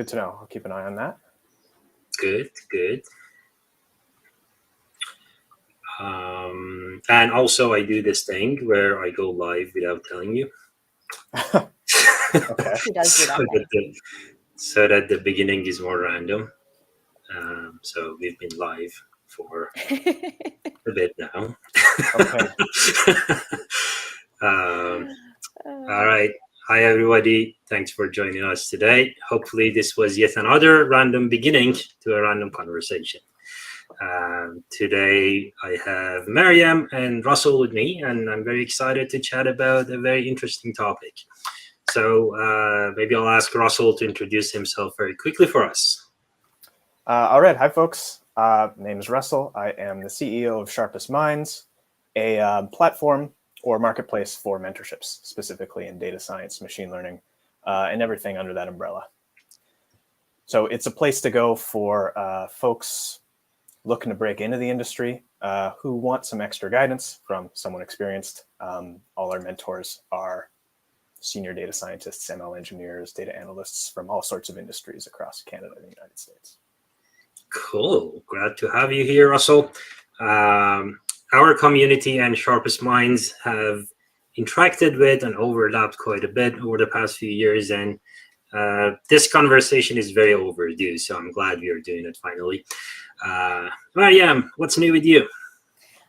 Good to know. I'll keep an eye on that. Good. And also, I do this thing where I go live without telling you. Okay. He does do that. So that the beginning is more random. So we've been live for a bit now. Okay. All right. Hi, everybody. Thanks for joining us today. Hopefully, this was yet another random beginning to a random conversation. Today, I have Mariam and Russell with me, and I'm very excited to chat about a very interesting topic. So maybe I'll ask Russell to introduce himself very quickly for us. All right. Hi, folks. My name is Russell. I am the CEO of Sharpest Minds, a platform or marketplace for mentorships, specifically in data science, machine learning, and everything under that umbrella. So it's a place to go for folks looking to break into the industry who want some extra guidance from someone experienced. All our mentors are senior data scientists, ML engineers, data analysts from all sorts of industries across Canada and the United States. Cool. Glad to have you here, Russell. Our community and Sharpest Minds have interacted with and overlapped quite a bit over the past few years, and this conversation is very overdue, so I'm glad we are doing it finally. Mariam, what's new with you?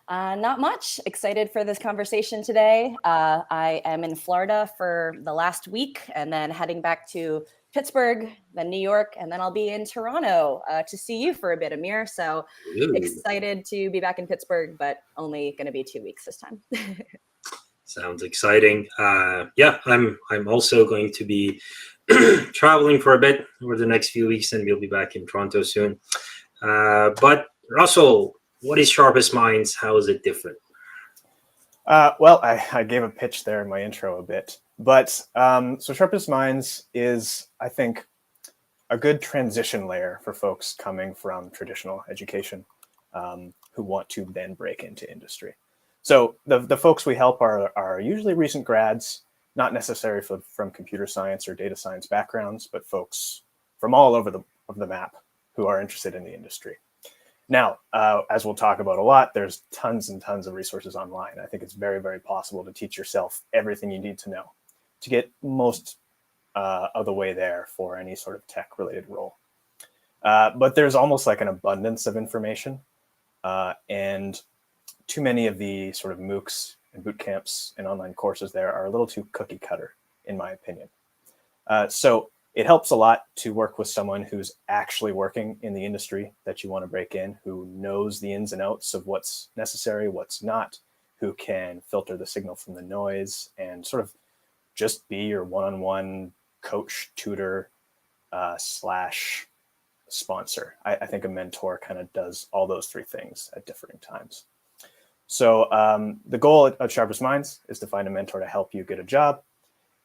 Not much. Excited for this conversation today. I am in Florida for the last week and then heading back to Pittsburgh, then New York, and then I'll be in Toronto to see you for a bit, Amir. So excited to be back in Pittsburgh, but only going to be 2 weeks this time. Sounds exciting. Yeah, I'm also going to be traveling for a bit over the next few weeks, and we'll be back in Toronto soon. But Russell, what is Sharpest Minds? How is it different? Well, I gave a pitch there in my intro a bit, but so Sharpest Minds is, I think, a good transition layer for folks coming from traditional education who want to then break into industry. So the folks we help are usually recent grads, not necessarily from computer science or data science backgrounds, but folks from all over the map who are interested in the industry. Now, as we'll talk about a lot, there's tons and tons of resources online. I think it's very, very possible to teach yourself everything you need to know to get most of the way there for any sort of tech-related role. But there's almost like an abundance of information, and too many of the sort of MOOCs and boot camps and online courses there are a little too cookie cutter, in my opinion. So it helps a lot to work with someone who's actually working in the industry that you want to break in, who knows the ins and outs of what's necessary, what's not, who can filter the signal from the noise and sort of just be your one-on-one coach, tutor, slash sponsor. I think a mentor kind of does all those three things at different times. So the goal of Sharpest Minds is to find a mentor to help you get a job.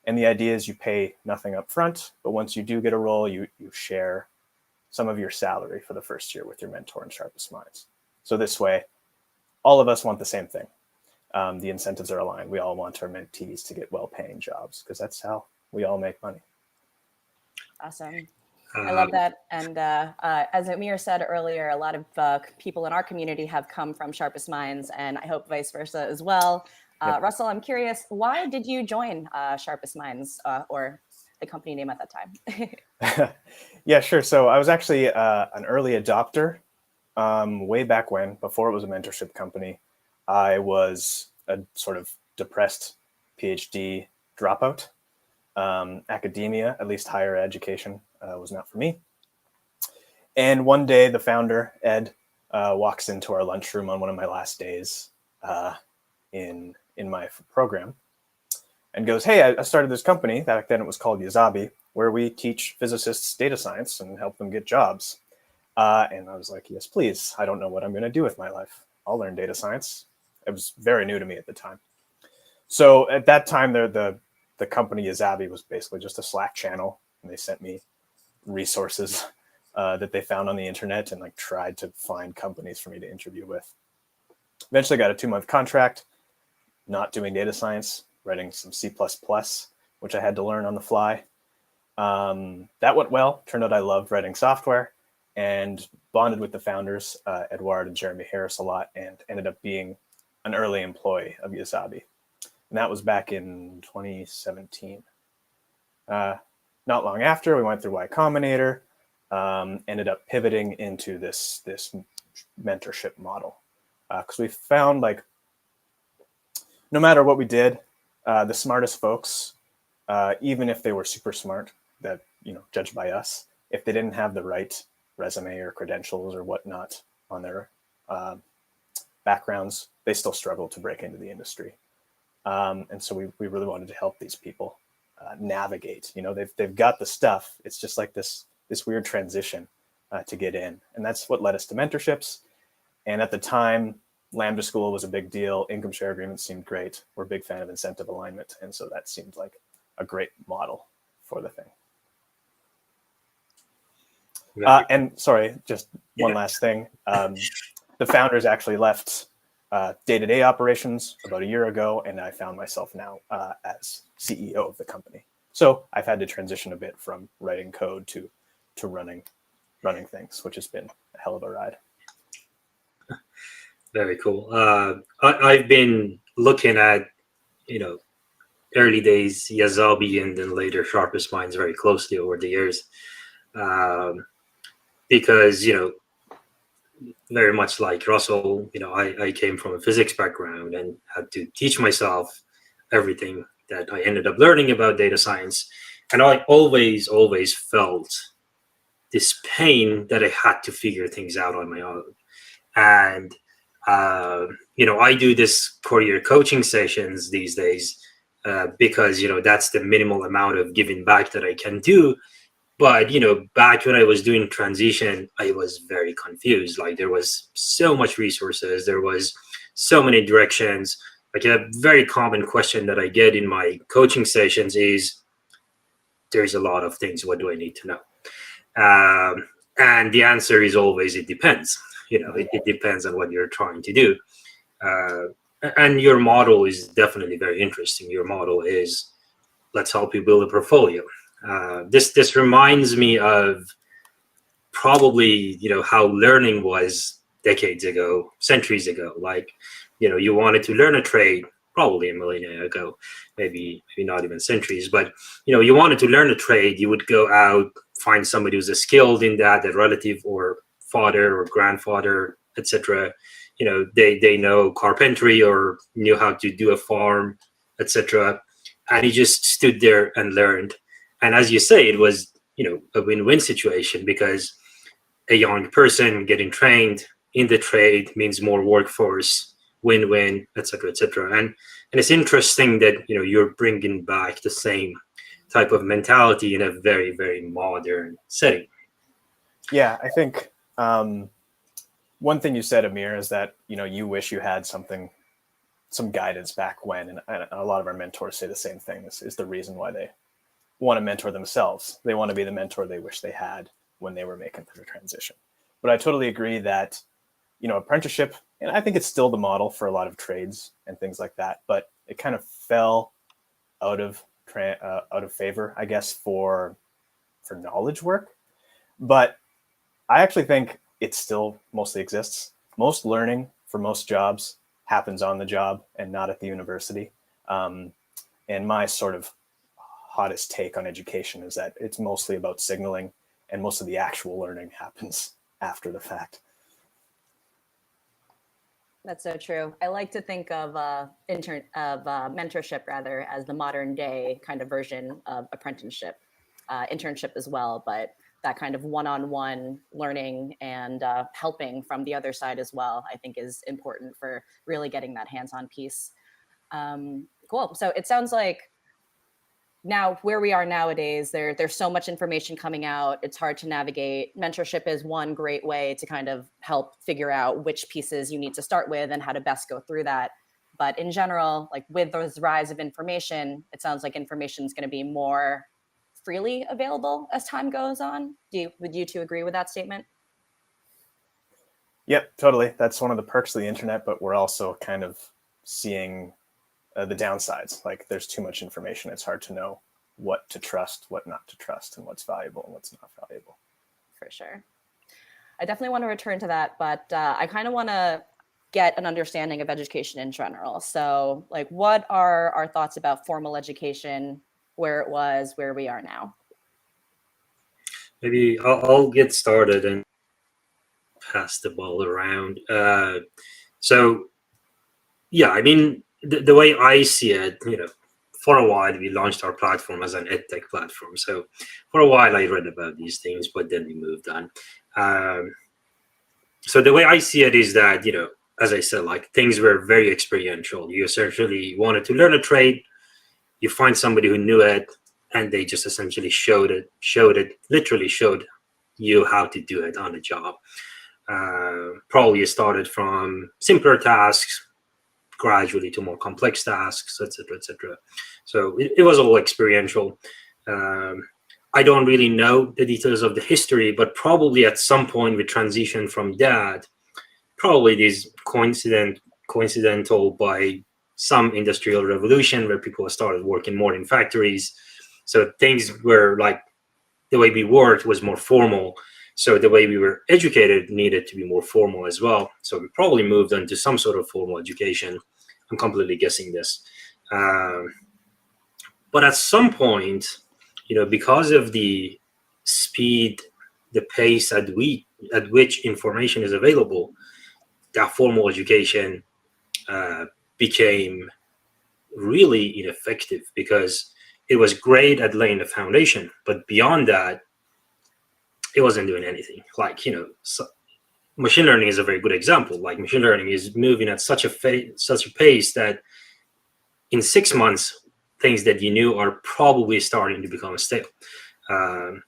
And the idea is you pay nothing up front, but once you do get a role, you share some of your salary for the first year with your mentor in Sharpest Minds. So this way, all of us want the same thing. The incentives are aligned. We all want our mentees to get well-paying jobs because that's how we all make money. Awesome. I love that. And as Amir said earlier, a lot of people in our community have come from Sharpest Minds, and I hope vice versa as well. Yep. Russell, I'm curious, why did you join Sharpest Minds or the company name at that time? Yeah, sure. So I was actually an early adopter way back when, before it was a mentorship company. I was a sort of depressed PhD dropout. Academia, at least higher education, was not for me. And one day the founder, Ed, walks into our lunchroom on one of my last days in my program and goes, "Hey, I started this company." Back then it was called Yazabi, where we teach physicists data science and help them get jobs. And I was like, "Yes, please. I don't know what I'm going to do with my life. I'll learn data science." It was very new to me at the time. So at that time, the company Yazabi was basically just a Slack channel, and they sent me resources that they found on the internet and like tried to find companies for me to interview with. Eventually got a 2-month contract, not doing data science, writing some C++, which I had to learn on the fly. That went well. Turned out I loved writing software and bonded with the founders, Edouard and Jeremy Harris, a lot, and ended up being an early employee of Yasabi. And that was back in 2017. Not long after, we went through Y Combinator, ended up pivoting into this mentorship model. Because we found, like, no matter what we did, the smartest folks, even if they were super smart, that, judged by us, if they didn't have the right resume or credentials or whatnot on their backgrounds, they still struggled to break into the industry. And so we really wanted to help these people navigate. They've got the stuff. It's just like this weird transition to get in, and that's what led us to mentorships. And at the time, Lambda School was a big deal. Income share agreements seemed great. We're a big fan of incentive alignment, and so that seemed like a great model for the thing. And sorry, just one last thing. The founders actually left day-to-day operations about a year ago, and I found myself now as CEO of the company. So I've had to transition a bit from writing code to running things, which has been a hell of a ride. Very cool. I've been looking at, early days Yasabi and then later Sharpest Minds very closely over the years, because, very much like Russell, I came from a physics background and had to teach myself everything that I ended up learning about data science. And I always felt this pain that I had to figure things out on my own. And, I do this career coaching sessions these days because, that's the minimal amount of giving back that I can do. But, back when I was doing transition, I was very confused. Like, there was so much resources. There was so many directions. Like, a very common question that I get in my coaching sessions is, there's a lot of things. What do I need to know? And the answer is always, it depends. It depends on what you're trying to do. And your model is definitely very interesting. Your model is, let's help you build a portfolio. This reminds me of probably, how learning was decades ago, centuries ago. Like, you wanted to learn a trade probably a millennia ago, maybe not even centuries, but, you wanted to learn a trade, you would go out, find somebody who's skilled in that, a relative or father or grandfather, etc. They know carpentry or knew how to do a farm, etc. And he just stood there and learned. And as you say, it was, a win-win situation, because a young person getting trained in the trade means more workforce, win-win, etc., etc. And it's interesting that, you're bringing back the same type of mentality in a very, very modern setting. Yeah, I think one thing you said, Amir, is that, you wish you had some guidance back when, and a lot of our mentors say the same thing. This is the reason why they want to mentor themselves. They want to be the mentor they wish they had when they were making the transition. But I totally agree that, apprenticeship, and I think it's still the model for a lot of trades and things like that, but it kind of fell out of favor, I guess, for knowledge work. But I actually think it still mostly exists. Most learning for most jobs happens on the job and not at the university. And my sort of hottest take on education is that it's mostly about signaling, and most of the actual learning happens after the fact. That's so true. I like to think of mentorship rather as the modern day kind of version of apprenticeship, internship as well, but that kind of one-on-one learning and helping from the other side as well, I think is important for really getting that hands-on piece. Cool. So it sounds like now where we are nowadays, there's so much information coming out. It's hard to navigate. Mentorship is one great way to kind of help figure out which pieces you need to start with and how to best go through that. But in general, like with this rise of information, it sounds like information is going to be more freely available as time goes on. Would you two agree with that statement? Yep, totally. That's one of the perks of the internet, but we're also kind of seeing the downsides. Like, there's too much information. It's hard to know what to trust, what not to trust, and what's valuable and what's not valuable. For sure. I definitely want to return to that, but I kind of want to get an understanding of education in general. So like, what are our thoughts about formal education, where it was, where we are now? Maybe I'll get started and pass the ball around. So yeah, I mean, the way I see it, for a while we launched our platform as an edtech platform. So for a while I read about these things, but then we moved on. So the way I see it is that, as I said, like things were very experiential. You essentially wanted to learn a trade, you find somebody who knew it, and they just essentially literally showed you how to do it on the job. Probably it started from simpler tasks, gradually to more complex tasks, etc., etc. So it was all experiential. I don't really know the details of the history, but probably at some point we transitioned from that. Probably it is coincidental by some industrial revolution where people started working more in factories. So things were like the way we worked was more formal. So the way we were educated needed to be more formal as well. So we probably moved on to some sort of formal education. I'm completely guessing this. But at some point, because of the speed, the pace at which information is available, that formal education became really ineffective because it was great at laying the foundation, but beyond that, it wasn't doing anything. Like, machine learning is a very good example. Like machine learning is moving at such a pace that in 6 months, things that you knew are probably starting to become stale. And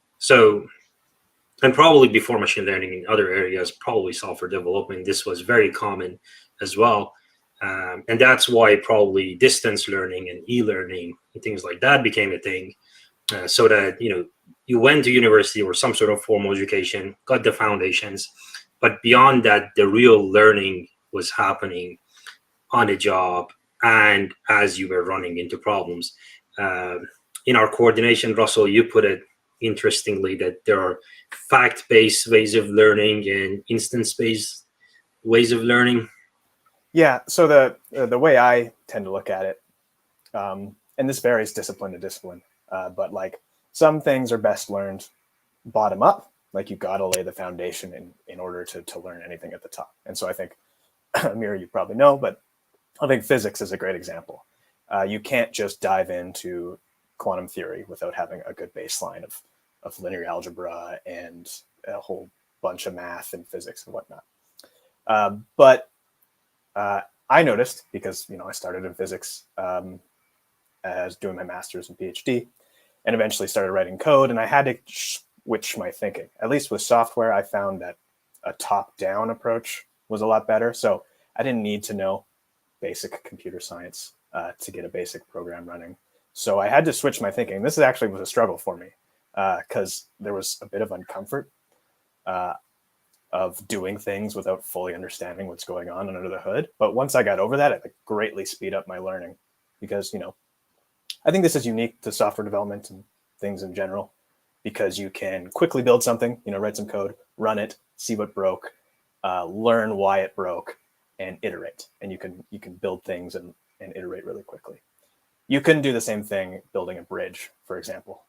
probably before machine learning in other areas, probably software development, this was very common as well. And that's why probably distance learning and e-learning and things like that became a thing. So that, you went to university or some sort of formal education, got the foundations, but beyond that, the real learning was happening on the job and as you were running into problems. In our coordination, Russell, you put it interestingly that there are fact-based ways of learning and instance-based ways of learning. Yeah, so the way I tend to look at it, and this varies discipline to discipline, but like some things are best learned bottom up, like you gotta lay the foundation in order to learn anything at the top. And so I think, Amir, you probably know, but I think physics is a great example. You can't just dive into quantum theory without having a good baseline of linear algebra and a whole bunch of math and physics and whatnot. But I noticed, because I started in physics as doing my master's and PhD, and eventually started writing code, and I had to switch my thinking. At least with software, I found that a top-down approach was a lot better. So I didn't need to know basic computer science to get a basic program running. So I had to switch my thinking. This actually was a struggle for me because there was a bit of uncomfort of doing things without fully understanding what's going on under the hood. But once I got over that, it greatly speed up my learning because, I think this is unique to software development and things in general, because you can quickly build something, write some code, run it, see what broke, learn why it broke, and iterate. And you can build things and iterate really quickly. You couldn't do the same thing building a bridge, for example.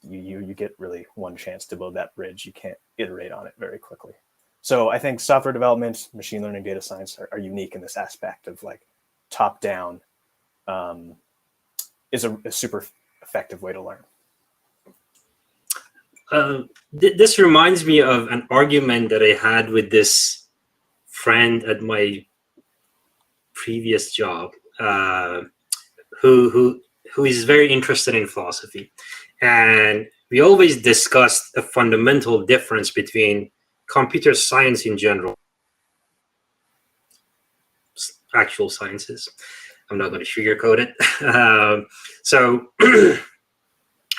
You get really one chance to build that bridge. You can't iterate on it very quickly. So I think software development, machine learning, data science are unique in this aspect of like top down is a super effective way to learn. This reminds me of an argument that I had with this friend at my previous job, who is very interested in philosophy, and we always discussed a fundamental difference between computer science in general, actual sciences. I'm not going to sugarcoat it. So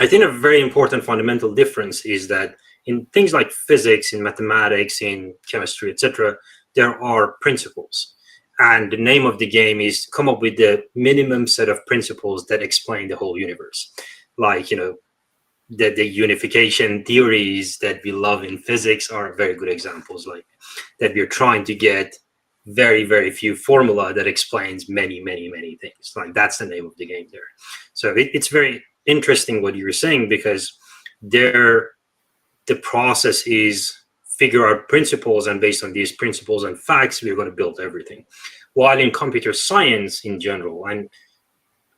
I think a very important fundamental difference is that in things like physics, in mathematics, in chemistry, etc., there are principles. And the name of the game is come up with the minimum set of principles that explain the whole universe. Like, the unification theories that we love in physics are very good examples, like that we're trying to get very, very few formula that explains many, many, many things. Like that's the name of the game there. So it's very interesting what you're saying, because the process is figure out principles, and based on these principles and facts, we're going to build everything. While in computer science in general, and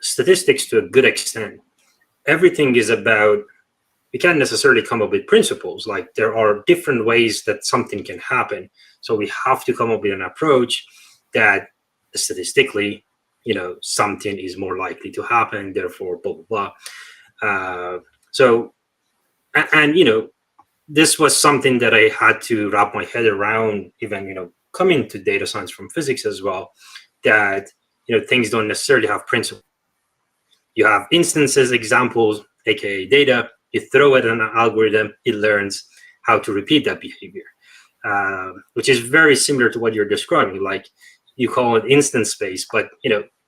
statistics to a good extent, everything is about, we can't necessarily come up with principles. Like there are different ways that something can happen. So we have to come up with an approach that statistically, something is more likely to happen, therefore, blah, blah, blah. This was something that I had to wrap my head around, even, coming to data science from physics as well, that, things don't necessarily have principles. You have instances, examples, aka data. You throw it at an algorithm, it learns how to repeat that behavior, which is very similar to what you're describing. Like you call it instance space, but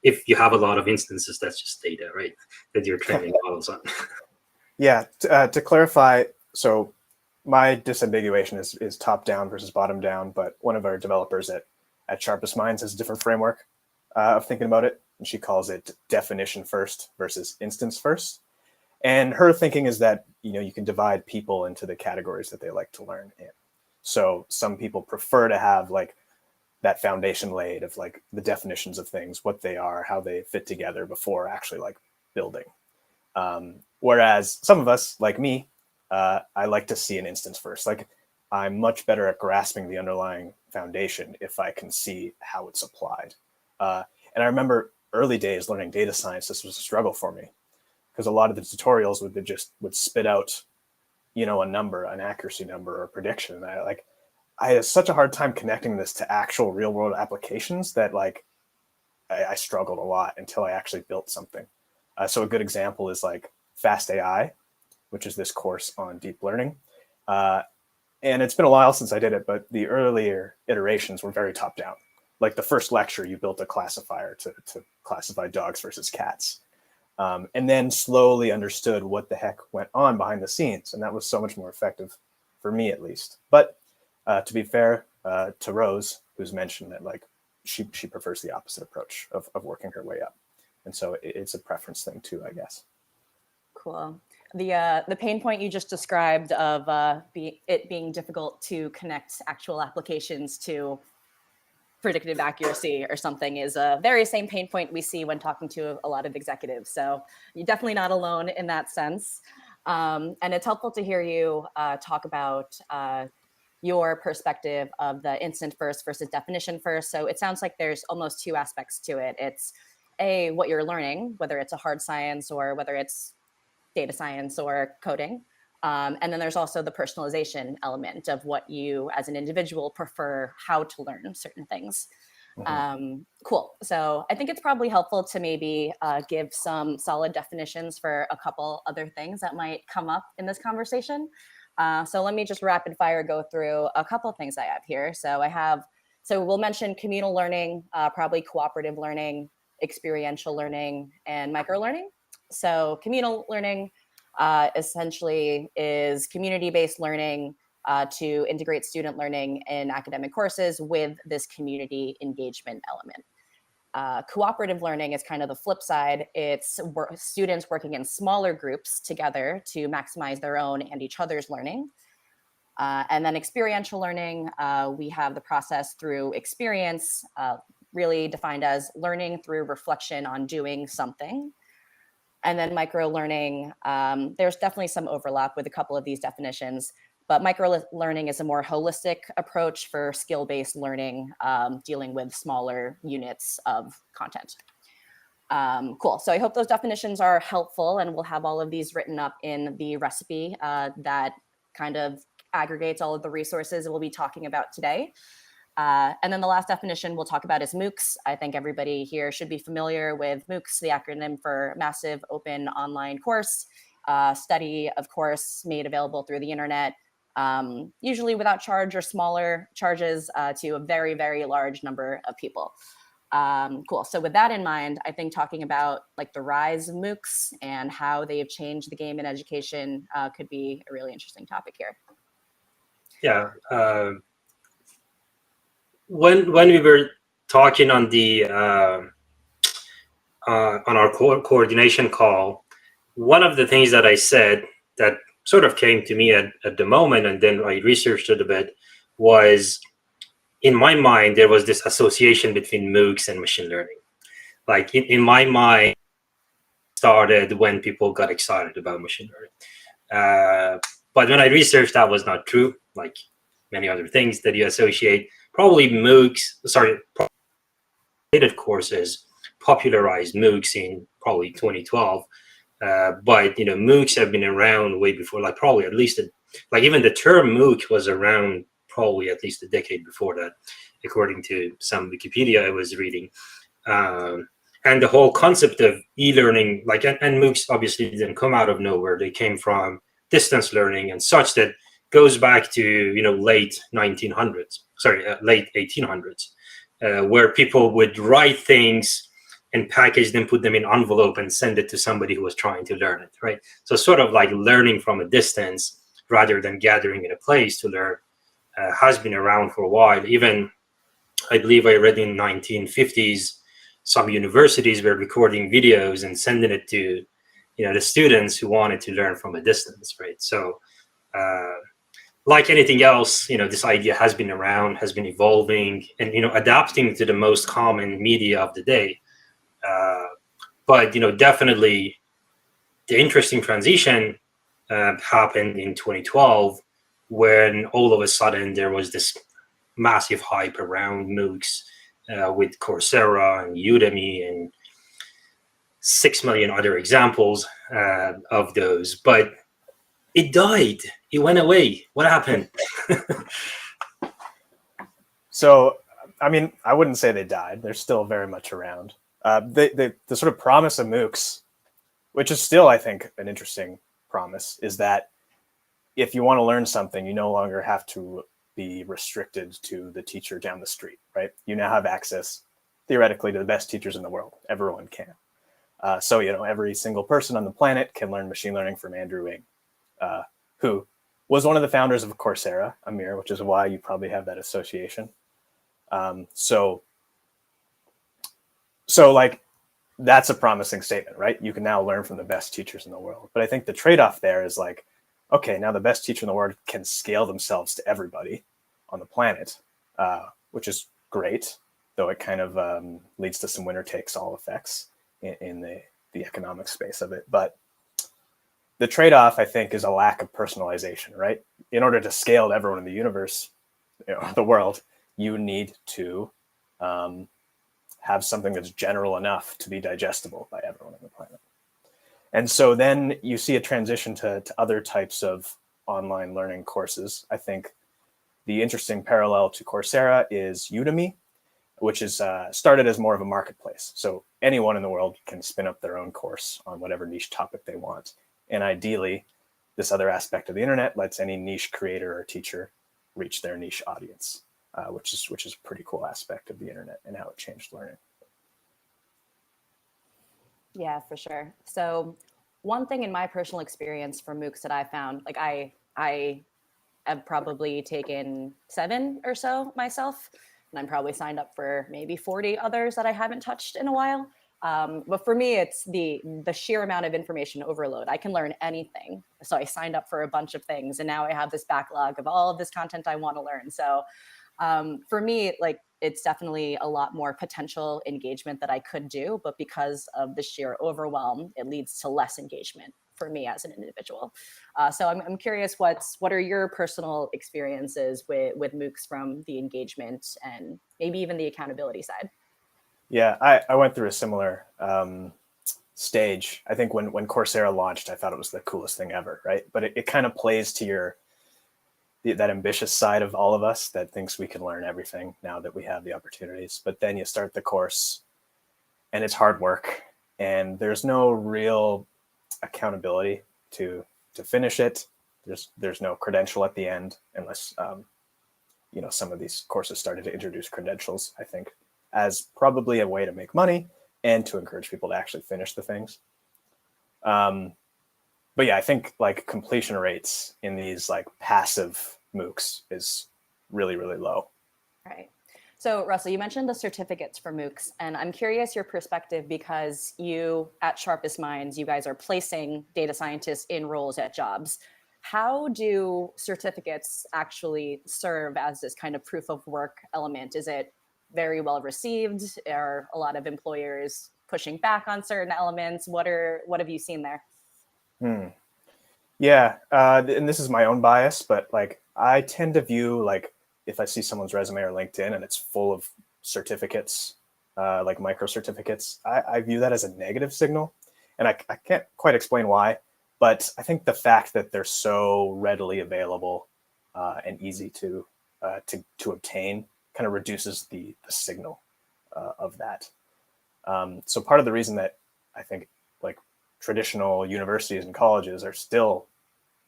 if you have a lot of instances, that's just data, right? That you're training models on. Yeah. To clarify, so my disambiguation is top down versus bottom down, but one of our developers at Sharpest Minds has a different framework of thinking about it, and she calls it definition first versus instance first. And her thinking is that, you can divide people into the categories that they like to learn in. So some people prefer to have like that foundation laid of like the definitions of things, what they are, how they fit together before actually like building. Whereas some of us, like me, I like to see an instance first. Like I'm much better at grasping the underlying foundation if I can see how it's applied. And I remember early days learning data science, this was a struggle for me, because a lot of the tutorials would spit out, a number, an accuracy number or prediction. And I had such a hard time connecting this to actual real world applications that like I struggled a lot until I actually built something. So a good example is like Fast AI, which is this course on deep learning. And it's been a while since I did it, but the earlier iterations were very top down. Like the first lecture, you built a classifier to classify dogs versus cats. And then slowly understood what the heck went on behind the scenes. And that was so much more effective for me, at least. But to be fair to Rose, who's mentioned that like she prefers the opposite approach of working her way up. And so it's a preference thing too, I guess. Cool. The pain point you just described of it being difficult to connect actual applications to predictive accuracy or something is a very same pain point we see when talking to a lot of executives. So you're definitely not alone in that sense. And it's helpful to hear you talk about your perspective of the instant first versus definition first. So it sounds like there's almost two aspects to it. It's what you're learning, whether it's a hard science or whether it's data science or coding. And then there's also the personalization element of what you as an individual prefer how to learn certain things. Mm-hmm. Cool. So I think it's probably helpful to maybe give some solid definitions for a couple other things that might come up in this conversation. So let me just rapid fire go through a couple of things I have here. So we'll mention communal learning, probably cooperative learning, experiential learning, and micro learning. So communal learning essentially is community-based learning to integrate student learning in academic courses with this community engagement element. Cooperative learning is kind of the flip side. It's students working in smaller groups together to maximize their own and each other's learning. And then experiential learning, we have the process through experience, really defined as learning through reflection on doing something. And then micro learning, there's definitely some overlap with a couple of these definitions, but micro learning is a more holistic approach for skill-based learning, dealing with smaller units of content. Cool. So I hope those definitions are helpful, and we'll have all of these written up in the recipe that kind of aggregates all of the resources we'll be talking about today. And then the last definition we'll talk about is MOOCs. I think everybody here should be familiar with MOOCs, the acronym for Massive Open Online Course, study, of course, made available through the internet, usually without charge or smaller charges to a very, very large number of people. Cool. So with that in mind, I think talking about like the rise of MOOCs and how they've changed the game in education could be a really interesting topic here. Yeah. When we were talking on the on our coordination call, one of the things that I said that sort of came to me at the moment, and then I researched it a bit, was in my mind, there was this association between MOOCs and machine learning. Like in my mind, started when people got excited about machine learning. But when I researched, that was not true. Like many other things that you associate, probably courses popularized MOOCs in probably 2012. But MOOCs have been around way before, like probably at least even the term MOOC was around probably at least a decade before that, according to some Wikipedia I was reading. And the whole concept of e-learning, and MOOCs obviously didn't come out of nowhere. They came from distance learning and such that goes back to late 1800s, where people would write things and package them, put them in envelope, and send it to somebody who was trying to learn it, right? So sort of like learning from a distance rather than gathering in a place to learn has been around for a while. Even, I believe I read in 1950s, some universities were recording videos and sending it to, the students who wanted to learn from a distance, right? So, like anything else, this idea has been around, has been evolving, and adapting to the most common media of the day. But definitely, the interesting transition happened in 2012, when all of a sudden there was this massive hype around MOOCs with Coursera and Udemy and 6 million other examples of those. But it died. It went away. What happened? So, I mean, I wouldn't say they died. They're still very much around. The sort of promise of MOOCs, which is still, I think, an interesting promise, is that if you want to learn something, you no longer have to be restricted to the teacher down the street, right? You now have access, theoretically, to the best teachers in the world. Everyone can. So, every single person on the planet can learn machine learning from Andrew Ng, who was one of the founders of Coursera, Amir, which is why you probably have that association. So that's a promising statement, right? You can now learn from the best teachers in the world. But I think the trade-off there is like, okay, now the best teacher in the world can scale themselves to everybody on the planet, which is great, though it kind of leads to some winner-takes-all effects in the economic space of it. But the trade-off, I think, is a lack of personalization, right? In order to scale to everyone in the universe, the world, you need to have something that's general enough to be digestible by everyone on the planet. And so then you see a transition to other types of online learning courses. I think the interesting parallel to Coursera is Udemy, which is started as more of a marketplace. So anyone in the world can spin up their own course on whatever niche topic they want. And ideally, this other aspect of the internet lets any niche creator or teacher reach their niche audience, which is a pretty cool aspect of the internet and how it changed learning. Yeah, for sure. So one thing in my personal experience for MOOCs that I found, like I have probably taken 7 or so myself, and I'm probably signed up for maybe 40 others that I haven't touched in a while. But for me, it's the sheer amount of information overload. I can learn anything. So I signed up for a bunch of things, and now I have this backlog of all of this content I want to learn. So for me, like, it's definitely a lot more potential engagement that I could do, but because of the sheer overwhelm, it leads to less engagement for me as an individual. So I'm curious, what are your personal experiences with MOOCs from the engagement and maybe even the accountability side? Yeah, I went through a similar stage. I think when Coursera launched, I thought it was the coolest thing ever, right? But it kind of plays to that ambitious side of all of us that thinks we can learn everything now that we have the opportunities. But then you start the course and it's hard work and there's no real accountability to finish it. There's no credential at the end unless some of these courses started to introduce credentials, I think, as probably a way to make money and to encourage people to actually finish the things. But yeah, I think like completion rates in these like passive MOOCs is really, really low. Right. So Russell, you mentioned the certificates for MOOCs, and I'm curious your perspective because you at Sharpest Minds, you guys are placing data scientists in roles at jobs. How do certificates actually serve as this kind of proof of work element? Is it very well received? Are a lot of employers pushing back on certain elements? What have you seen there? Yeah, and this is my own bias, but like I tend to view like if I see someone's resume or LinkedIn and it's full of certificates, like micro certificates, I view that as a negative signal. And I can't quite explain why, but I think the fact that they're so readily available and easy to obtain kind of reduces the signal of that. So part of the reason that I think like traditional universities and colleges are still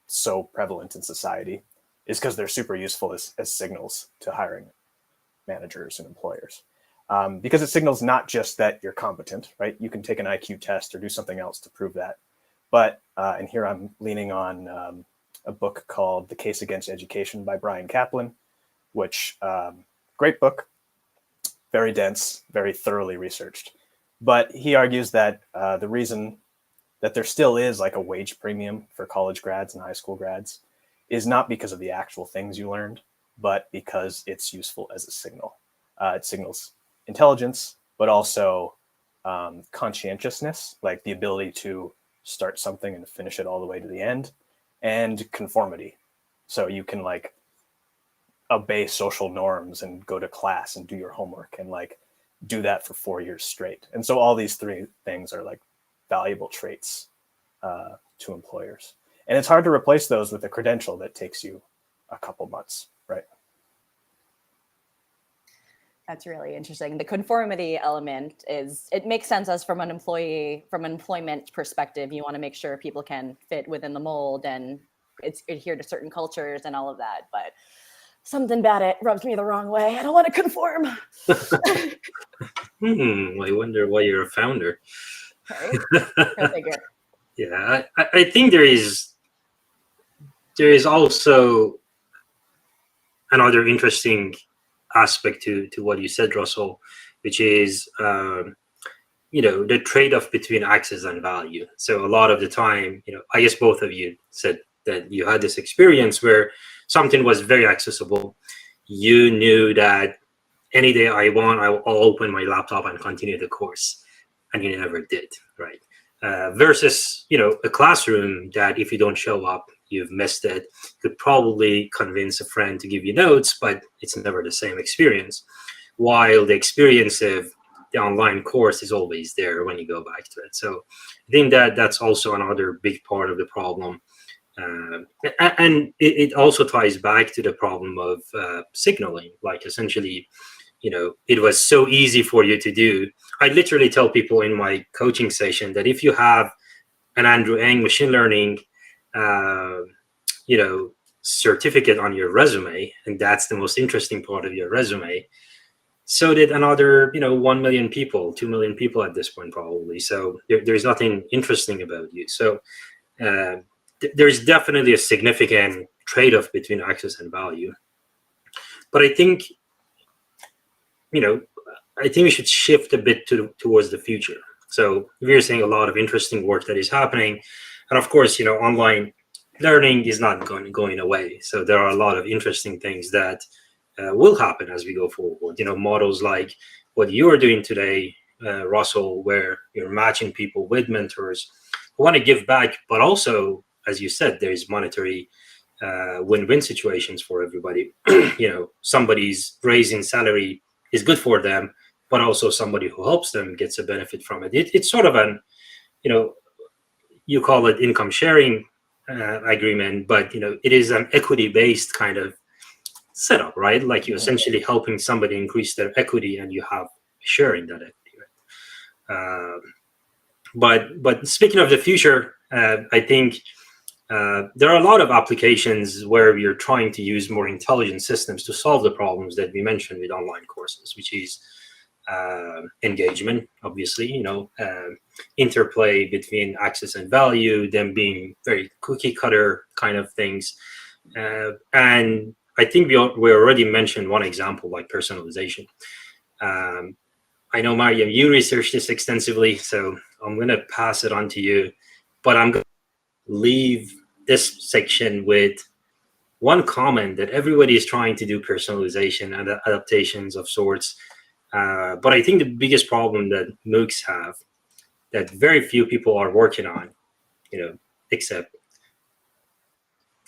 so prevalent in society is because they're super useful as signals to hiring managers and employers. Because it signals not just that you're competent, right? You can take an IQ test or do something else to prove that. But, and here I'm leaning on a book called The Case Against Education by Brian Kaplan, which, great book, very dense, very thoroughly researched. But he argues that the reason that there still is like a wage premium for college grads and high school grads is not because of the actual things you learned, but because it's useful as a signal. It signals intelligence, but also conscientiousness, like the ability to start something and finish it all the way to the end, and conformity. So you can like obey social norms and go to class and do your homework and like do that for 4 years straight. And so all these three things are like valuable traits to employers. And it's hard to replace those with a credential that takes you a couple months, right? That's really interesting. The conformity element it makes sense as from an employment perspective, you want to make sure people can fit within the mold and adhere to certain cultures and all of that. But something about it rubs me the wrong way. I don't want to conform. I wonder why you're a founder. Right? Go figure. Yeah, I think there is also another interesting aspect to what you said, Russell, which is the trade-off between access and value. So a lot of the time, I guess both of you said that you had this experience where something was very accessible. You knew that any day I want, I'll open my laptop and continue the course, and you never did, right? Versus, a classroom that if you don't show up, you've missed it. You could probably convince a friend to give you notes, but it's never the same experience. While the experience of the online course is always there when you go back to it. So I think that's also another big part of the problem. And it also ties back to the problem of signaling. Like essentially, it was so easy for you to do. I literally tell people in my coaching session that if you have an Andrew Ng machine learning certificate on your resume, and that's the most interesting part of your resume, so did another 1 million people, 2 million people at this point probably. So there's nothing interesting about you. So there's definitely a significant trade-off between access and value. But I think we should shift a bit towards the future. So we're seeing a lot of interesting work that is happening, and of course, online learning is not going away. So there are a lot of interesting things that will happen as we go forward. Models like what you are doing today, Russell, where you're matching people with mentors who want to give back, but also, as you said, there's monetary win-win situations for everybody. Somebody's raising salary is good for them, but also somebody who helps them gets a benefit from it. It's sort of an, you call it income sharing agreement, but it is an equity-based kind of setup, right? Like you're essentially helping somebody increase their equity, and you have sharing that equity. Right? But speaking of the future, I think there are a lot of applications where we are trying to use more intelligent systems to solve the problems that we mentioned with online courses, which is engagement, obviously, interplay between access and value, them being very cookie cutter kind of things. And I think we already mentioned one example, like personalization. I know, Mariam, you researched this extensively, so I'm going to pass it on to you. But I'm going to leave this section with one comment that everybody is trying to do personalization and adaptations of sorts. But I think the biggest problem that MOOCs have, that very few people are working on, except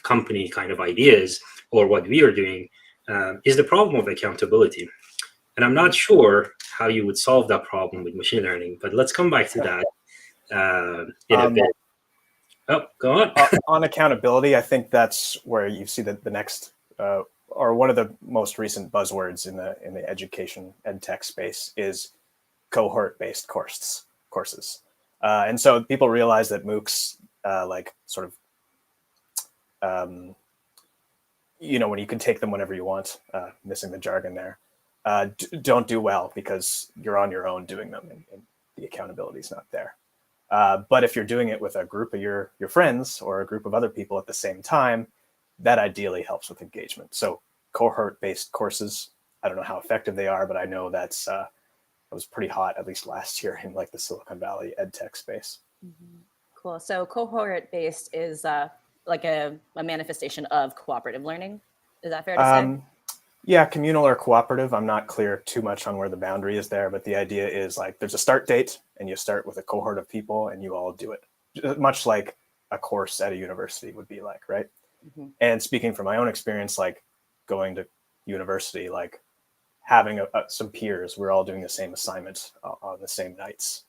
company kind of ideas or what we are doing, is the problem of accountability. And I'm not sure how you would solve that problem with machine learning, but let's come back to that in a bit. Oh, go on. On accountability, I think that's where you see the next, or one of the most recent buzzwords in the education ed tech space is cohort-based courses. And so people realize that MOOCs, when you can take them whenever you want, missing the jargon there, don't do well because you're on your own doing them and the accountability is not there. But if you're doing it with a group of your friends or a group of other people at the same time, that ideally helps with engagement. So cohort-based courses, I don't know how effective they are, but I know that was pretty hot, at least last year, in like the Silicon Valley ed tech space. Mm-hmm. Cool. So cohort-based is like a manifestation of cooperative learning. Is that fair to say? Yeah, communal or cooperative. I'm not clear too much on where the boundary is there, but the idea is like there's a start date and you start with a cohort of people and you all do it, much like a course at a university would be like, right? Mm-hmm. And speaking from my own experience, like going to university, like having some peers, we're all doing the same assignment on the same nights,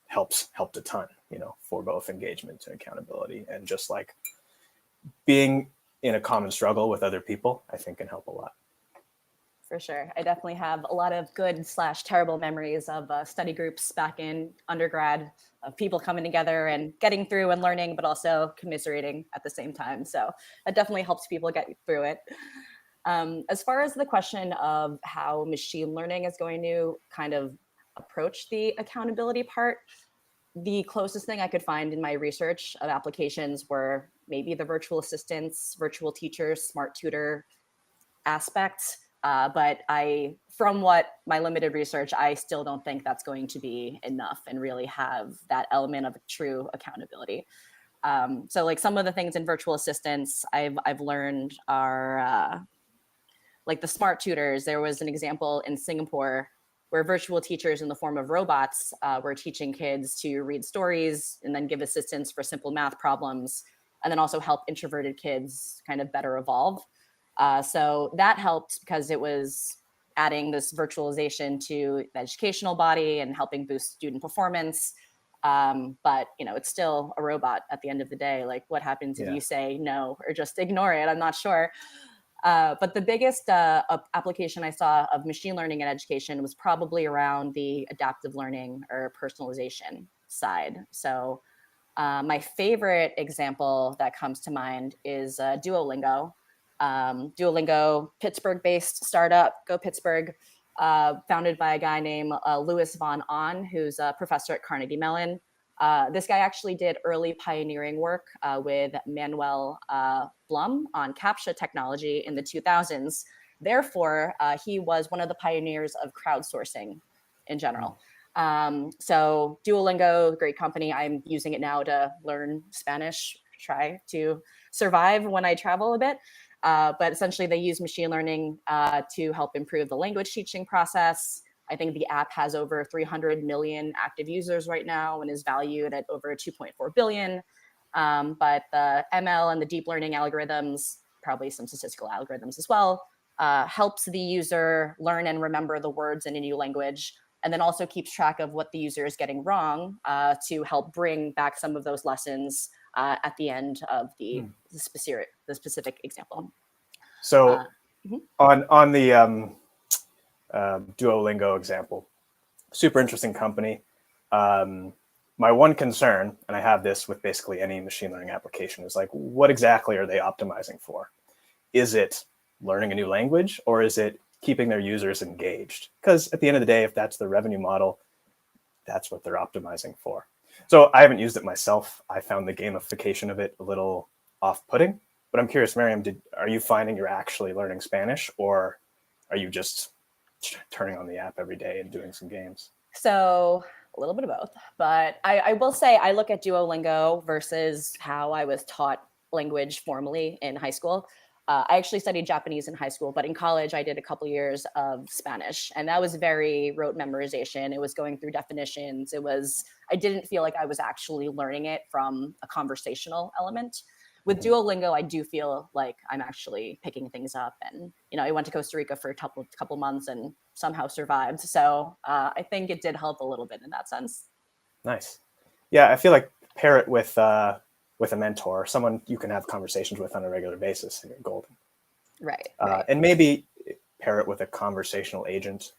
helped a ton, for both engagement and accountability, and just like being in a common struggle with other people, I think can help a lot. For sure. I definitely have a lot of good/terrible memories of study groups back in undergrad, of people coming together and getting through and learning, but also commiserating at the same time. So it definitely helps people get through it. As far as the question of how machine learning is going to kind of approach the accountability part, the closest thing I could find in my research of applications were maybe the virtual assistants, virtual teachers, smart tutor aspects. But from what my limited research, I still don't think that's going to be enough and really have that element of true accountability. So like some of the things in virtual assistants I've learned are like the smart tutors. There was an example in Singapore where virtual teachers in the form of robots were teaching kids to read stories and then give assistance for simple math problems, and then also help introverted kids kind of better evolve. So that helped because it was adding this virtualization to the educational body and helping boost student performance. But it's still a robot at the end of the day. Like what happens if you say no or just ignore it? I'm not sure. But the biggest application I saw of machine learning in education was probably around the adaptive learning or personalization side. So my favorite example that comes to mind is Duolingo. Duolingo, Pittsburgh-based startup, go Pittsburgh, founded by a guy named Louis von Ahn, who's a professor at Carnegie Mellon. This guy actually did early pioneering work with Manuel Blum on CAPTCHA technology in the 2000s. Therefore, he was one of the pioneers of crowdsourcing in general. So Duolingo, great company. I'm using it now to learn Spanish, try to survive when I travel a bit. But essentially, they use machine learning to help improve the language teaching process. I think the app has over 300 million active users right now and is valued at over 2.4 billion. But the ML and the deep learning algorithms, probably some statistical algorithms as well, helps the user learn and remember the words in a new language, and then also keeps track of what the user is getting wrong to help bring back some of those lessons at the end of the specific example. So on the Duolingo example, super interesting company. My one concern, and I have this with basically any machine learning application, is like, what exactly are they optimizing for? Is it learning a new language, or is it keeping their users engaged. Because at the end of the day, if that's the revenue model, that's what they're optimizing for. So I haven't used it myself. I found the gamification of it a little off-putting. But I'm curious, Miriam, are you finding you're actually learning Spanish, or are you just turning on the app every day and doing some games? So a little bit of both. But I will say I look at Duolingo versus how I was taught language formally in high school. I actually studied Japanese in high school, but in college I did a couple years of Spanish, and that was very rote memorization. It was going through definitions. I didn't feel like I was actually learning it from a conversational element. With Duolingo, I do feel like I'm actually picking things up. And, I went to Costa Rica for a couple months and somehow survived. So I think it did help a little bit in that sense. Nice. Yeah, I feel like pair it with a mentor, someone you can have conversations with on a regular basis, and you're golden. Right. And maybe pair it with a conversational agent.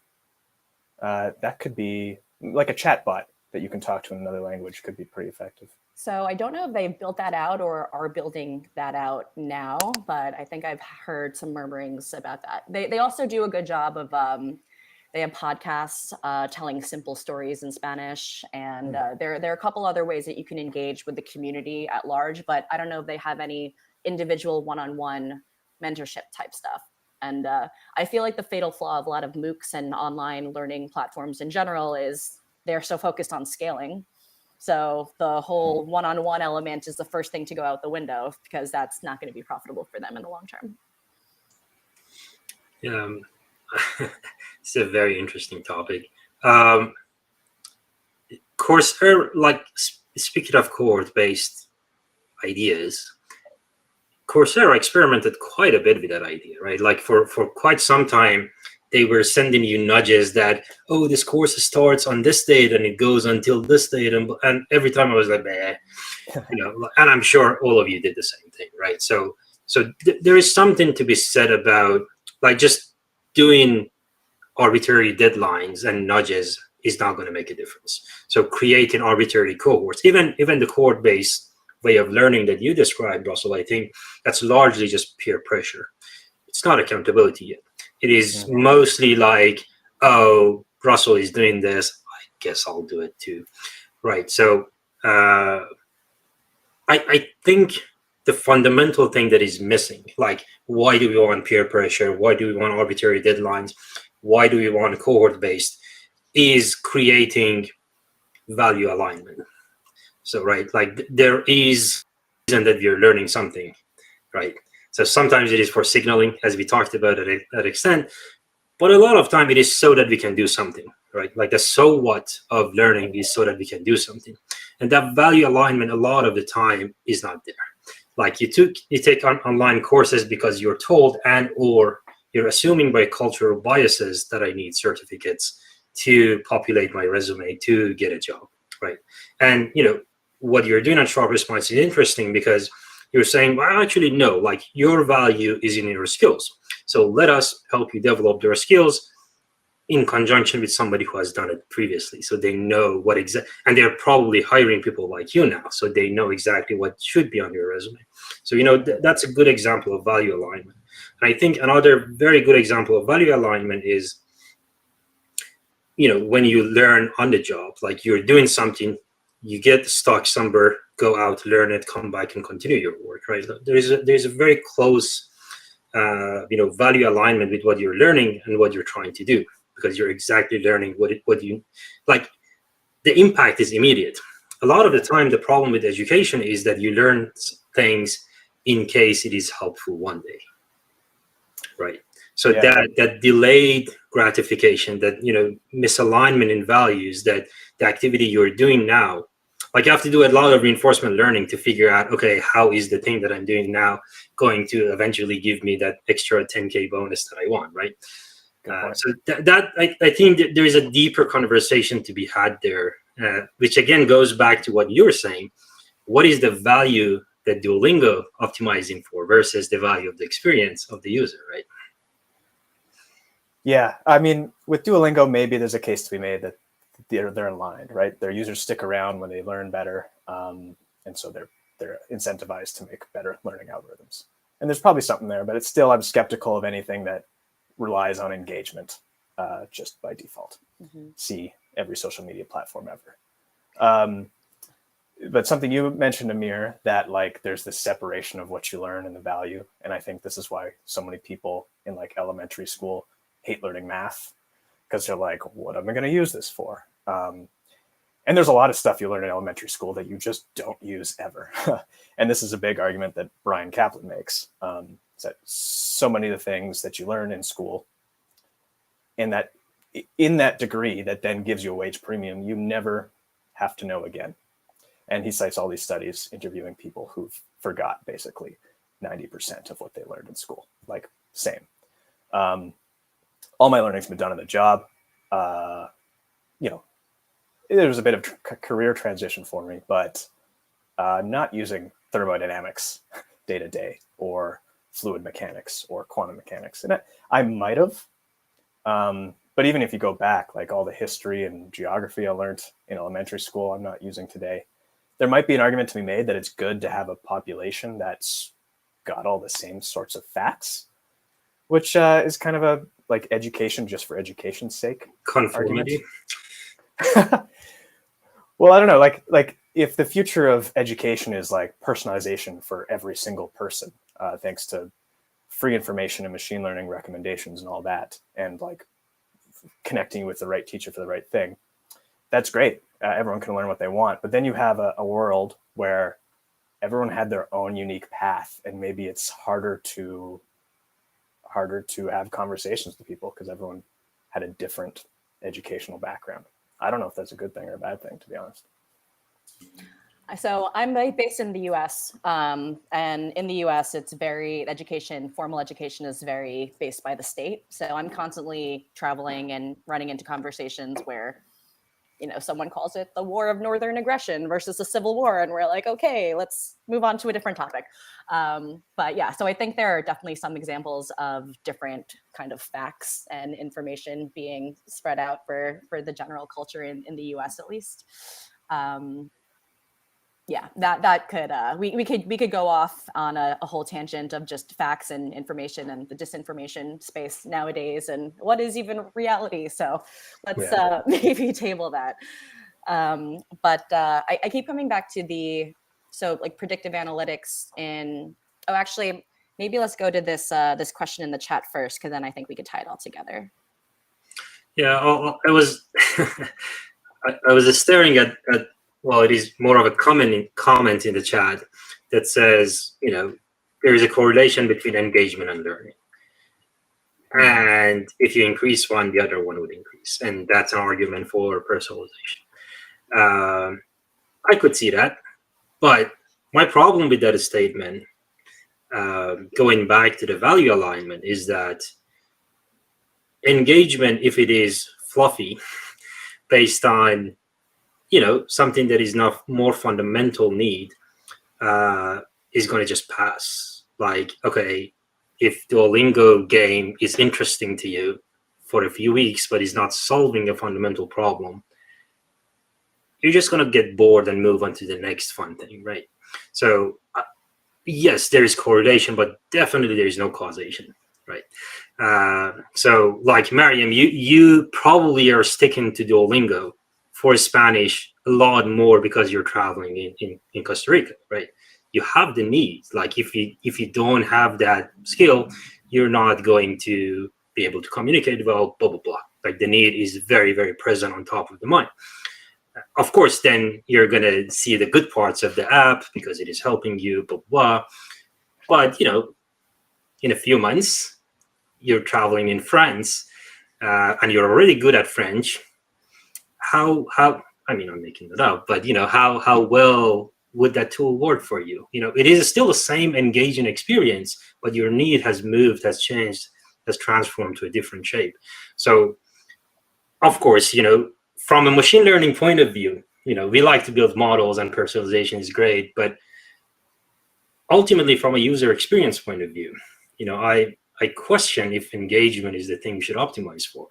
That could be like a chat bot that you can talk to in another language, could be pretty effective. So I don't know if they've built that out or are building that out now, but I think I've heard some murmurings about that. They also do a good job of, they have podcasts telling simple stories in Spanish. And there are a couple other ways that you can engage with the community at large, but I don't know if they have any individual one-on-one mentorship type stuff. And I feel like the fatal flaw of a lot of MOOCs and online learning platforms in general is they're so focused on scaling. So the whole one-on-one element is the first thing to go out the window, because that's not going to be profitable for them in the long term. It's a very interesting topic. Coursera, speaking of cohort-based ideas, Coursera experimented quite a bit with that idea, right? Like for quite some time, they were sending you nudges that, oh, this course starts on this date and it goes until this date. And every time I was like, and I'm sure all of you did the same thing, right? So there is something to be said about like just doing arbitrary deadlines and nudges is not going to make a difference. So creating arbitrary cohorts, even the cohort-based way of learning that you described, Russell, I think that's largely just peer pressure. It's not accountability yet. It is mostly like, oh, Russell is doing this, I guess I'll do it too, right? So I think the fundamental thing that is missing, like why do we want peer pressure? Why do we want arbitrary deadlines? Why do we want cohort-based? Is creating value alignment. So, right, like there is a reason that you're learning something, right? So sometimes it is for signaling, as we talked about at that extent, but a lot of time it is so that we can do something, right? Like the so what of learning is so that we can do something. And that value alignment a lot of the time is not there. Like you take online courses because you're told and or you're assuming by cultural biases that I need certificates to populate my resume to get a job, right? And what you're doing at Sharpest Minds is interesting because you're saying, well, actually, no, like your value is in your skills. So let us help you develop your skills in conjunction with somebody who has done it previously. So they know what and they're probably hiring people like you now. So they know exactly what should be on your resume. So, that's a good example of value alignment. And I think another very good example of value alignment is, when you learn on the job, like you're doing something, you get stuck somewhere, go out, learn it, come back and continue your work, right? There's a very close, value alignment with what you're learning and what you're trying to do, because you're exactly learning what you like. The impact is immediate. A lot of the time, the problem with education is that you learn things in case it is helpful one day, right? So that delayed gratification, that misalignment in values, that the activity you're doing now, like you have to do a lot of reinforcement learning to figure out, okay, how is the thing that I'm doing now going to eventually give me that extra 10K bonus that I want, right? So I think that there is a deeper conversation to be had there, which again goes back to what you were saying. What is the value that Duolingo optimizing for versus the value of the experience of the user, right? Yeah, I mean, with Duolingo, maybe there's a case to be made that they're aligned, right? Their users stick around when they learn better, and so they're incentivized to make better learning algorithms. And there's probably something there, but it's still, I'm skeptical of anything that relies on engagement just by default. Mm-hmm. See every social media platform ever. But something you mentioned, Amir, that like there's this separation of what you learn and the value. And I think this is why so many people in like elementary school hate learning math, because they're like, what am I going to use this for? And there's a lot of stuff you learn in elementary school that you just don't use ever. And this is a big argument that Brian Kaplan makes, is that so many of the things that you learn in school, and that in that degree that then gives you a wage premium, you never have to know again. And he cites all these studies interviewing people who've forgot basically 90% of what they learned in school. Like, same. All my learning's been done on the job. You know, there was a bit of career transition for me, but not using thermodynamics day to day, or fluid mechanics or quantum mechanics. And I might have, but even if you go back, like all the history and geography I learned in elementary school, I'm not using today. There might be an argument to be made that it's good to have a population that's got all the same sorts of facts, which is kind of a like education just for education's sake. Conformity. Well, I don't know, like if the future of education is like personalization for every single person, thanks to free information and machine learning recommendations and all that, and like connecting with the right teacher for the right thing, that's great. Everyone can learn what they want. But then you have a world where everyone had their own unique path, and maybe it's harder to have conversations with people because everyone had a different educational background. I don't know if that's a good thing or a bad thing, to be honest. So I'm based in the US, and in the US, it's formal education is very based by the state. So I'm constantly traveling and running into conversations where, you know, someone calls it the war of northern aggression versus the civil war. And we're like, okay, let's move on to a different topic. But yeah, so I think there are definitely some examples of different kind of facts and information being spread out for the general culture in the US, at least. Yeah, that could we could go off on a whole tangent of just facts and information and the disinformation space nowadays, and what is even reality. So let's maybe table that. But I keep coming back to like predictive analytics in. Oh, actually, maybe let's go to this this question in the chat first, because then I think we could tie it all together. Yeah, I was I was just staring at. Well, it is more of a comment in the chat that says, you know, there is a correlation between engagement and learning. And if you increase one, the other one would increase. And that's an argument for personalization. I could see that. But my problem with that statement, going back to the value alignment, is that engagement, if it is fluffy, based on, you know, something that is not more fundamental need, is going to just pass. Like, okay, if Duolingo game is interesting to you for a few weeks, but is not solving a fundamental problem, you're just going to get bored and move on to the next fun thing, right? So yes, there is correlation, but definitely there is no causation, right? So like Mariam, you probably are sticking to Duolingo for Spanish a lot more because you're traveling in Costa Rica, right? You have the need. Like if you don't have that skill, you're not going to be able to communicate well, blah, blah, blah. Like the need is very, very present on top of the mind. Of course, then you're going to see the good parts of the app because it is helping you, blah, blah. But, you know, in a few months, you're traveling in France and you're already good at French. How I mean, I'm making it up, but, you know, how well would that tool work for you? You know, it is still the same engaging experience, but your need has moved, has changed, has transformed to a different shape. So, of course, you know, from a machine learning point of view, you know, we like to build models and personalization is great, but ultimately from a user experience point of view, you know, I question if engagement is the thing we should optimize for.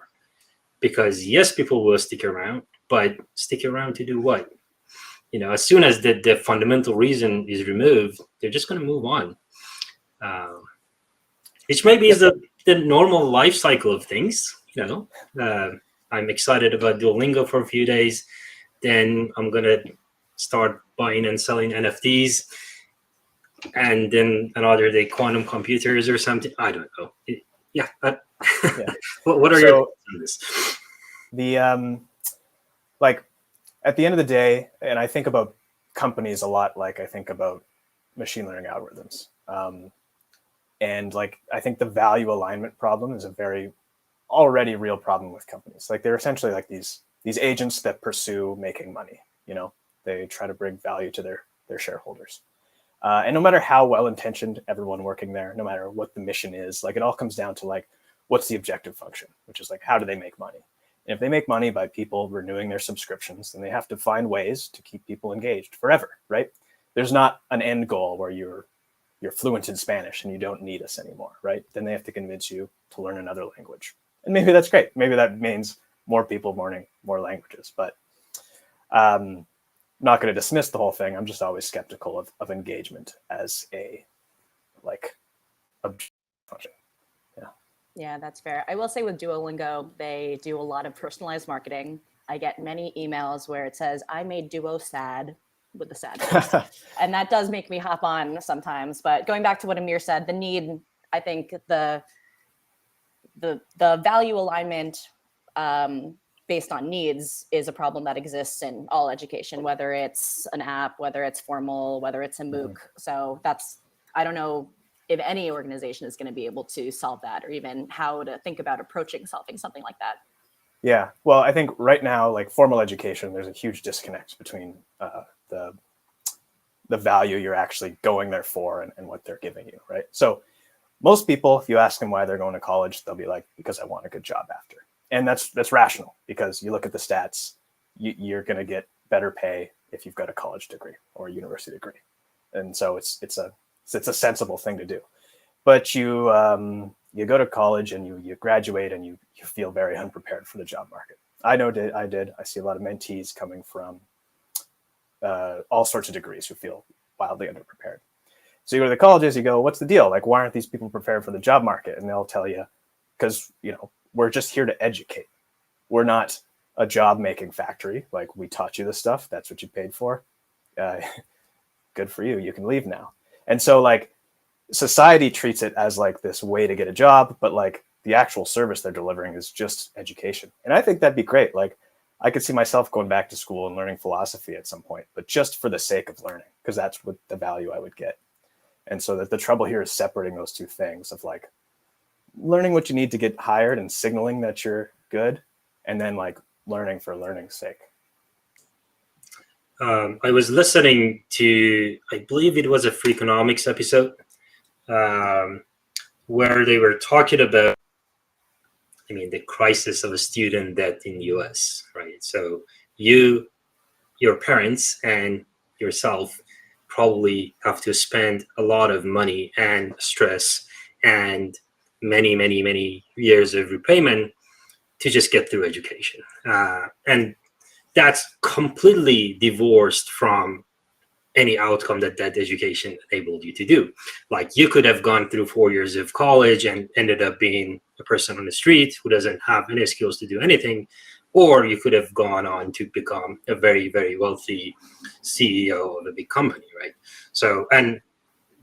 Because yes, people will stick around, but stick around to do what? You know, as soon as the fundamental reason is removed, they're just going to move on. Which maybe is the the normal life cycle of things. I'm excited about Duolingo for a few days. Then I'm gonna start buying and selling NFTs, and then another day quantum computers or something. I don't know. Yeah. What are your thoughts on this? The like at the end of the day, and I think about companies a lot like I think about machine learning algorithms. And like I think the value alignment problem is a very already real problem with companies. Like they're essentially like these agents that pursue making money. They try to bring value to their shareholders. And no matter how well-intentioned everyone working there, no matter what the mission is, like it all comes down to like, what's the objective function, which is like, how do they make money? And if they make money by people renewing their subscriptions, then they have to find ways to keep people engaged forever, right? There's not an end goal where you're fluent in Spanish and you don't need us anymore, right? Then they have to convince you to learn another language. And maybe that's great. Maybe that means more people learning more languages, but not going to dismiss the whole thing. I'm just always skeptical of engagement as a function. Yeah, that's fair. I will say with Duolingo, they do a lot of personalized marketing. I get many emails where it says, I made Duo sad with the sad face. And that does make me hop on sometimes. But going back to what Amir said, the need, I think the value alignment based on needs is a problem that exists in all education, whether it's an app, whether it's formal, whether it's a MOOC. So I don't know if any organization is going to be able to solve that, or even how to think about approaching solving something like that. Yeah, well, I think right now, like formal education, there's a huge disconnect between the value you're actually going there for and what they're giving you, right? So most people, if you ask them why they're going to college, they'll be like, because I want a good job after. And that's rational, because you look at the stats, you're going to get better pay if you've got a college degree or a university degree. And so it's a sensible thing to do. But you go to college and you graduate and you feel very unprepared for the job market. I know I did. I see a lot of mentees coming from all sorts of degrees who feel wildly underprepared. So you go to the colleges, you go, what's the deal? Like, why aren't these people prepared for the job market? And they'll tell you, because we're just here to educate. We're not a job making factory. Like, we taught you this stuff. That's what you paid for. Good for you. You can leave now. And so like society treats it as like this way to get a job, but like the actual service they're delivering is just education. And I think that'd be great. Like I could see myself going back to school and learning philosophy at some point, but just for the sake of learning, because that's what the value I would get. And so that the trouble here is separating those two things of like learning what you need to get hired and signaling that you're good, and then like learning for learning's sake. I was listening to, I believe it was a Freakonomics episode, where they were talking about, the crisis of a student debt in the US, right? So your parents and yourself probably have to spend a lot of money and stress and many, many, many years of repayment to just get through education. And that's completely divorced from any outcome that education enabled you to do. Like you could have gone through 4 years of college and ended up being a person on the street who doesn't have any skills to do anything, or you could have gone on to become a very, very wealthy CEO of a big company, right? So, and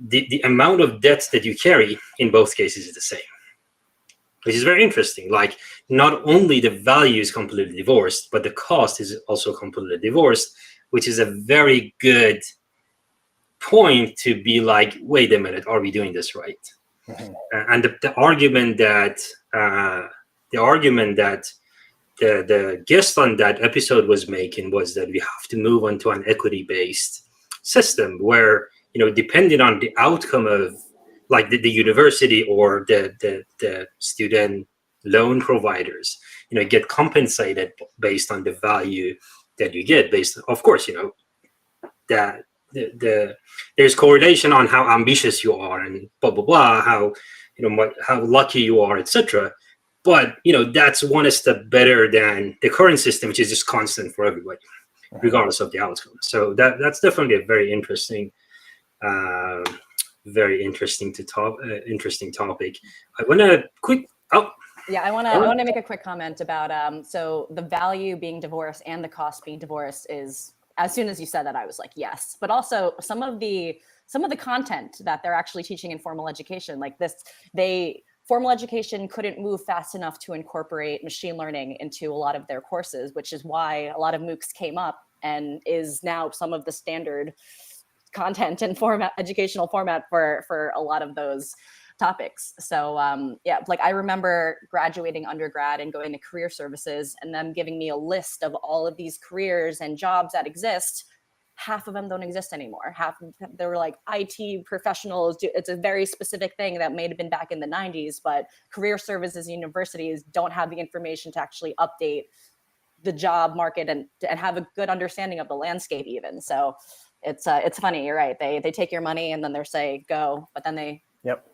the amount of debts that you carry in both cases is the same, which is very interesting. Like not only the value is completely divorced, but the cost is also completely divorced, which is a very good point to be like, wait a minute, are we doing this right? Mm-hmm. And the argument that the guest on that episode was making was that we have to move on to an equity-based system where, depending on the outcome of like the university or the student loan providers, get compensated based on the value that you get based, of course, that there's correlation on how ambitious you are and blah, blah, blah, how lucky you are, etc. But, that's one step better than the current system, which is just constant for everybody, regardless of the outcome. So that's definitely a very interesting very interesting topic. I want to quick. Yeah, I want to make a quick comment about so the value being divorced and the cost being divorced is, as soon as you said that, I was like, yes. But also some of the content that they're actually teaching in formal education, like this, formal education couldn't move fast enough to incorporate machine learning into a lot of their courses, which is why a lot of MOOCs came up and is now some of the standard content and educational format for a lot of those topics. So yeah, like I remember graduating undergrad and going to career services and them giving me a list of all of these careers and jobs that exist. Half of them don't exist anymore. They were like IT professionals. It's a very specific thing that may have been back in the 90s, but career services universities don't have the information to actually update the job market and have a good understanding of the landscape even. So it's funny. You're right. They take your money and then they say go, but then they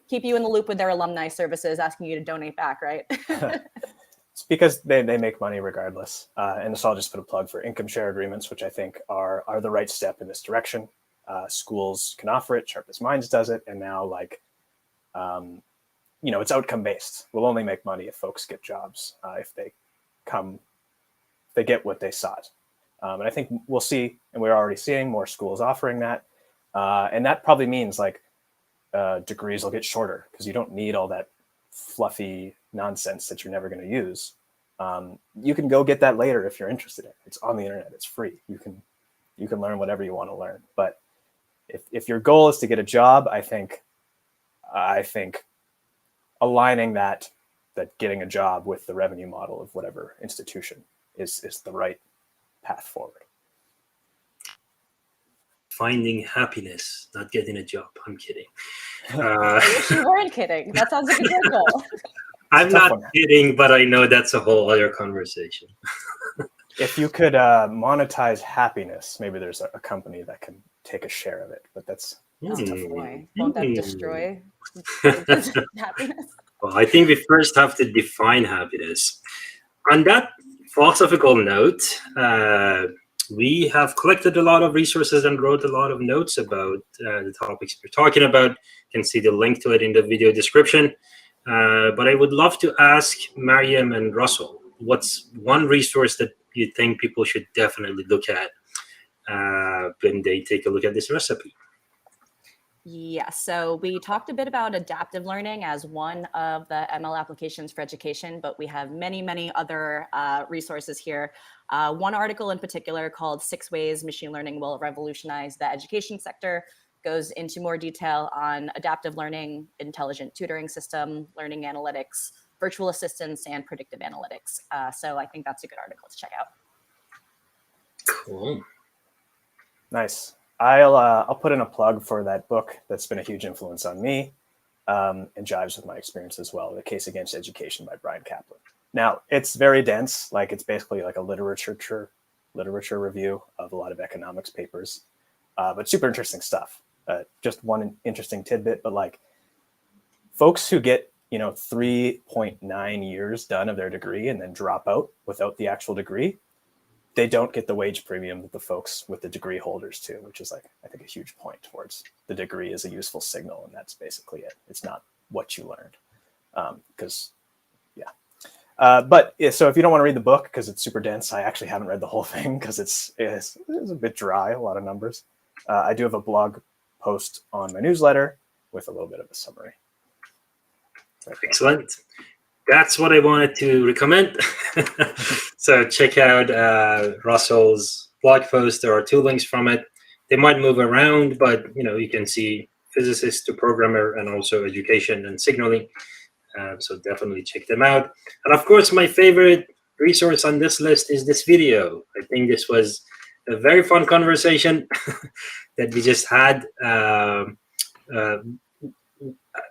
keep you in the loop with their alumni services, asking you to donate back, right? It's because they make money regardless. And so I'll just put a plug for income share agreements, which I think are the right step in this direction. Schools can offer it. Sharpest Minds does it. And now, like, it's outcome based. We'll only make money if folks get jobs, if they get what they sought. And I think we'll see, and we're already seeing more schools offering that. And that probably means like degrees will get shorter because you don't need all that fluffy nonsense that you're never going to use. You can go get that later if you're interested in it. It's on the internet. It's free. You can learn whatever you want to learn. But if your goal is to get a job, I think aligning that getting a job with the revenue model of whatever institution is the right path forward. Finding happiness, not getting a job. I'm kidding. I wish you weren't kidding. That sounds like a good goal. I'm not kidding, but I know that's a whole other conversation. If you could monetize happiness, maybe there's a company that can take a share of it, but that's tough. Won't that destroy happiness? Well, I think we first have to define happiness. On that philosophical note, we have collected a lot of resources and wrote a lot of notes about the topics we're talking about. You can see the link to it in the video description. But I would love to ask Mariam and Russell, what's one resource that you think people should definitely look at when they take a look at this recipe? Yeah, so we talked a bit about adaptive learning as one of the ML applications for education, but we have many, many other resources here. One article in particular called 6 Ways Machine Learning Will Revolutionize the Education Sector goes into more detail on adaptive learning, intelligent tutoring system, learning analytics, virtual assistants, and predictive analytics. So I think that's a good article to check out. Cool. Nice. I'll put in a plug for that book that's been a huge influence on me and jives with my experience as well, The Case Against Education by Brian Kaplan. Now, it's very dense. Like, it's basically like a literature review of a lot of economics papers, but super interesting stuff. Just one interesting tidbit, but like folks who get 3.9 years done of their degree and then drop out without the actual degree, they don't get the wage premium that the folks with the degree holders do, which is, like, I think, a huge point towards the degree is a useful signal, and that's basically it. It's not what you learned, but so if you don't want to read the book because it's super dense, I actually haven't read the whole thing because it's a bit dry, a lot of numbers. I do have a blog post on my newsletter with a little bit of a summary. Excellent. That's what I wanted to recommend. So check out Russell's blog post. There are 2 links from it. They might move around, but you can see physicist to programmer and also education and signaling. So definitely check them out. And of course, my favorite resource on this list is this video. I think this was a very fun conversation that we just had.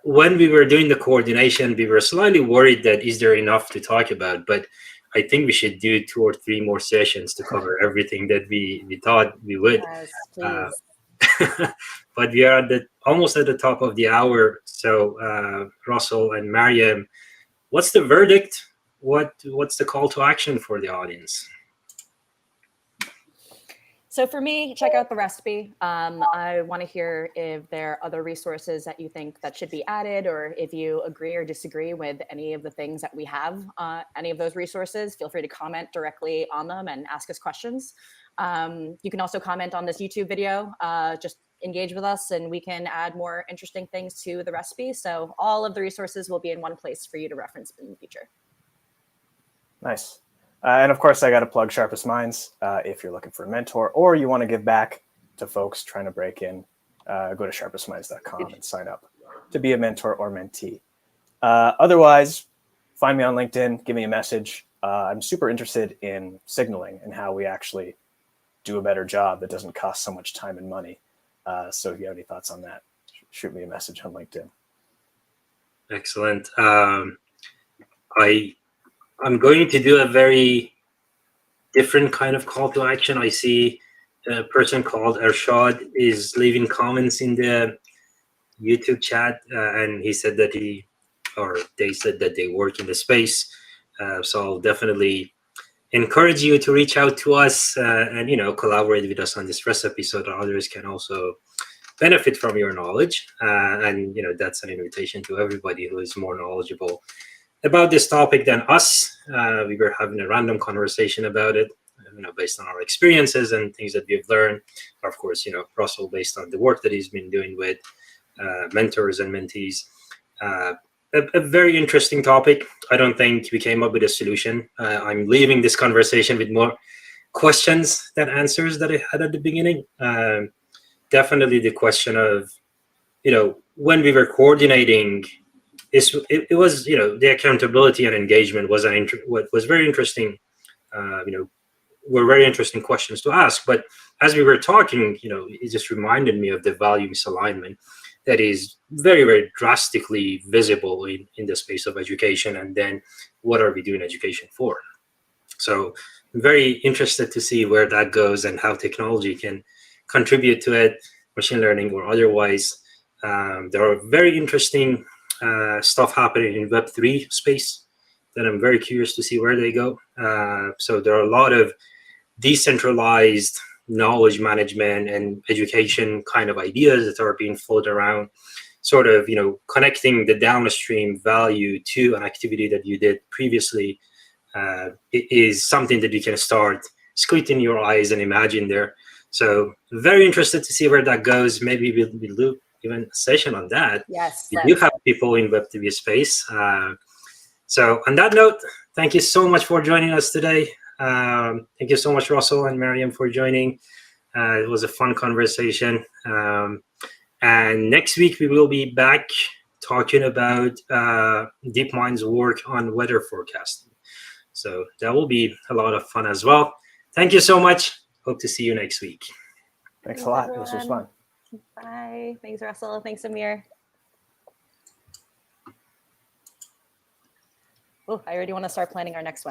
When we were doing the coordination, we were slightly worried that is there enough to talk about, but I think we should do 2 or 3 more sessions to cover everything that we thought we would. Yes, please. But we are almost at the top of the hour. So Russell and Mariam, what's the verdict? What's the call to action for the audience? So for me, check out the recipe. I want to hear if there are other resources that you think that should be added, or if you agree or disagree with any of the things that we have, any of those resources. Feel free to comment directly on them and ask us questions. You can also comment on this YouTube video, just engage with us, and we can add more interesting things to the recipe. So all of the resources will be in one place for you to reference in the future. Nice. And of course, I got to plug Sharpest Minds. If you're looking for a mentor or you want to give back to folks trying to break in, go to sharpestminds.com and sign up to be a mentor or mentee. Otherwise, find me on LinkedIn, give me a message. I'm super interested in signaling and how we actually do a better job that doesn't cost so much time and money. So if you have any thoughts on that, shoot me a message on LinkedIn. Excellent. I'm going to do a very different kind of call to action. I see a person called Arshad is leaving comments in the YouTube chat, and he said that they said that they work in the space. So I'll definitely encourage you to reach out to us and collaborate with us on this recipe so that others can also benefit from your knowledge. And that's an invitation to everybody who is more knowledgeable about this topic than us. We were having a random conversation about it, based on our experiences and things that we've learned. Of course, Russell, based on the work that he's been doing with mentors and mentees. A very interesting topic. I don't think we came up with a solution. I'm leaving this conversation with more questions than answers that I had at the beginning. Definitely the question of, when we were coordinating, it was, the accountability and engagement was was very interesting. Were very interesting questions to ask. But as we were talking, it just reminded me of the value misalignment that is very, very drastically visible in the space of education. And then what are we doing education for? So I'm very interested to see where that goes and how technology can contribute to it, machine learning or otherwise. There are very interesting stuff happening in Web3 space that I'm very curious to see where they go. So there are a lot of decentralized knowledge management and education kind of ideas that are being floated around, sort of, connecting the downstream value to an activity that you did previously. It is something that you can start squinting your eyes and imagine there. So very interested to see where that goes. Maybe we'll do even a session on that. Yes. We do have people in Web3 space. So on that note, thank you so much for joining us today. Thank you so much, Russell and Mariam, for joining. It was a fun conversation. And next week, we will be back talking about DeepMind's work on weather forecasting. So that will be a lot of fun as well. Thank you so much. Hope to see you next week. Thanks a lot. This was fun. Bye. Thanks, Russell. Thanks, Amir. Oh, I already want to start planning our next one.